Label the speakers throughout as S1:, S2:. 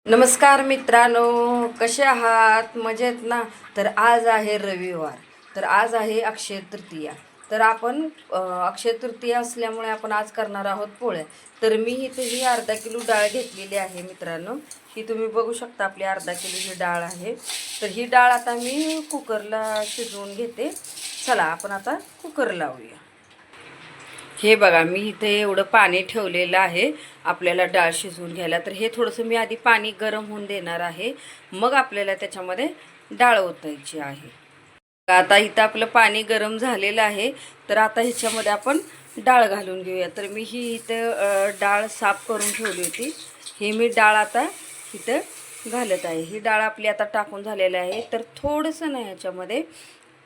S1: नमस्कार मित्रांनो, कसे आहात? मजेत ना? तर आज आहे रविवार, तर आज आहे अक्षय तृतीया. तर आपण अक्षय तृतीया असल्यामुळे आपण आज करणार आहोत पोळ्या. तर मी इथे ही अर्धा किलो डाळ घेतलेली आहे मित्रांनो. ही तुम्ही बघू शकता, आपली अर्धा किलो ही डाळ आहे. तर ही डाळ आता मी कुकरला शिजवून घेते. चला आपण आता कुकर लावूया. हे बघा, मी इथे एवढं पाणी ठेवलेलं आहे आपल्याला डाळ शिजवून घ्यायला. तर हे थोडंसं मी आधी पाणी गरम होऊन देणार आहे, मग आपल्याला त्याच्यामध्ये डाळ ओतायची आहे. आता इथं आपलं पाणी गरम झालेलं आहे. तर आता ह्याच्यामध्ये आपण डाळ घालून घेऊया. तर मी ही इथं डाळ साफ करून ठेवली होती. ही मी डाळ आता इथं घालत आहे. ही डाळ आपली आता टाकून झालेली आहे. तर थोडंसं ना ह्याच्यामध्ये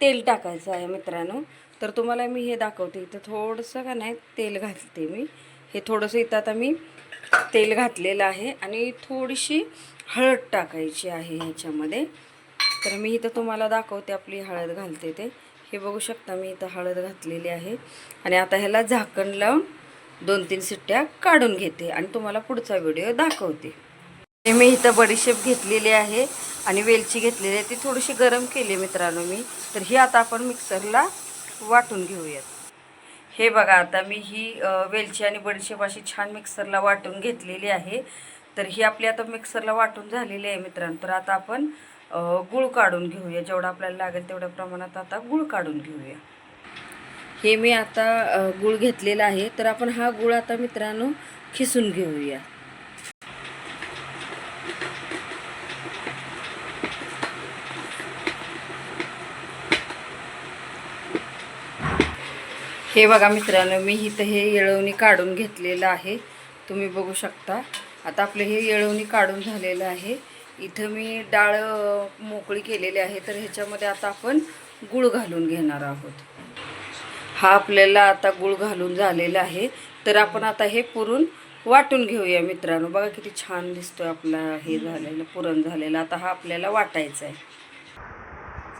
S1: तेल टाकायचं आहे मित्रांनो. तर तुम्हाला मी हे दाखवते. इथं थोडंसं का नाही तेल घालते मी. हे थोडंसं इथं आता मी तेल घातलेलं आहे आणि थोडीशी हळद टाकायची आहे ह्याच्यामध्ये. तर मी इथं तुम्हाला दाखवते आपली हळद घालते ते. हे बघू शकता, मी इथं हळद घातलेली आहे आणि आता ह्याला झाकण लावून 2-3 शिट्ट्या काढून घेते आणि तुम्हाला पुढचा व्हिडिओ दाखवते. मी इथं बडीशेप घेतलेली आहे आणि वेलची घेतलेली आहे. ती थोडीशी गरम केली मित्रांनो मी. तर ही आता आपण मिक्सरला वाटून घेऊयात. हे बघा, आता मी ही वेलची आणि बडीशेप अशी छान मिक्सरला वाटून घेतलेली आहे. तर ही आपली आता मिक्सरला वाटून झालेली आहे मित्रांनो. तर आता आपण गूळ काढून घेऊया. जेवढा आपल्याला लागेल तेवढ्या प्रमाणात आता गूळ काढून घेऊया. हे मी आता गूळ घेतलेला आहे. तर आपण हा गूळ आता मित्रांनो खिसून घेऊया. हे बघा मित्रांनो, मी इथं हे येळवणी काढून घेतलेलं आहे. तुम्ही बघू शकता. आता आपलं हे येळवणी काढून झालेलं आहे. इथं मी डाळ मोकळी केलेली आहे. तर ह्याच्यामध्ये आता आपण गूळ घालून घेणार आहोत. हा आपल्याला आता गूळ घालून झालेला आहे. तर आपण आता हे पुरण वाटून घेऊया मित्रांनो. बघा किती छान दिसतोय आपला हे झालेलं पुरण झालेलं. आता हा आपल्याला वाटायचा आहे.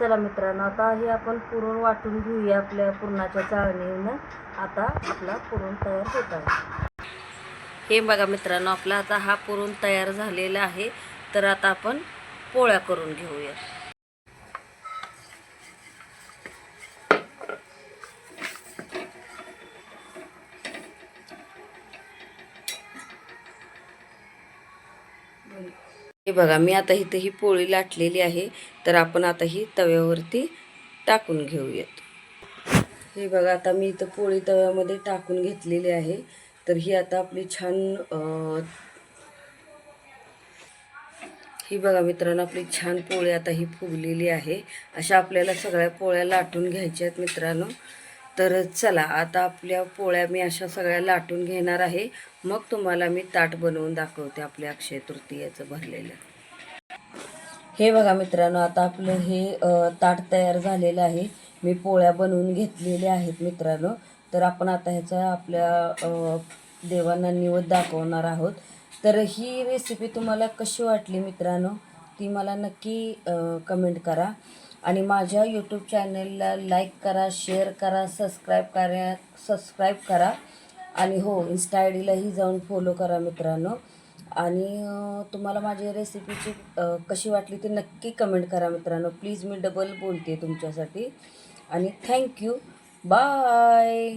S1: चला मित्रांनो, आता हे आपण पुरण वाटून घेऊया आपल्या पुरणाच्या चाळणीनं. आता आपला पुरण तयार होत आहे. हे बघा मित्रांनो, आपला आता हा पुरण तयार झालेला आहे. तर आता आपण पोळ्या करून घेऊया. हे बघा, मी आता इथं ही पोळी लाटलेली आहे. तर आपण आता ही तव्यावरती टाकून घेऊयात. हे बघा, आता मी इथं पोळी तव्यामध्ये टाकून घेतलेली आहे. तर ही आता आपली छान ही बघा मित्रांनो, आपली छान पोळी आता ही फुगलेली आहे. अशा आपल्याला सगळ्या पोळ्या लाटून घ्यायच्या आहेत मित्रांनो. तर चला, आता आपल्या पोळ्या मी अशा सगळ्या लाटून घेणार आहे. मग तुम्हाला मी ताट बनवून दाखवते आपल्या अक्षय तृतीयेचं भरलेलं. हे बघा मित्रांनो, आता आपलं हे ताट तयार झालेलं आहे. मी पोळ्या बनवून घेतलेल्या आहेत मित्रांनो. तर आपण आता ह्याचा आपल्या देवांना निवेद दाखवणार आहोत. तर ही रेसिपी तुम्हाला कशी वाटली मित्रांनो, ती मला नक्की कमेंट करा. आणि माझ्या यूट्यूब चॅनलला लाईक करा, शेअर करा, सबस्क्राईब करा. आणि हो, इन्स्टा आय डीलाही जाऊन फॉलो करा मित्रांनो. आणि तुम्हाला माझी रेसिपीची कशी वाटली ते नक्की कमेंट करा मित्रांनो. प्लीज, मी डबल बोलते तुमच्यासाठी. आणि थँक्यू. बाय.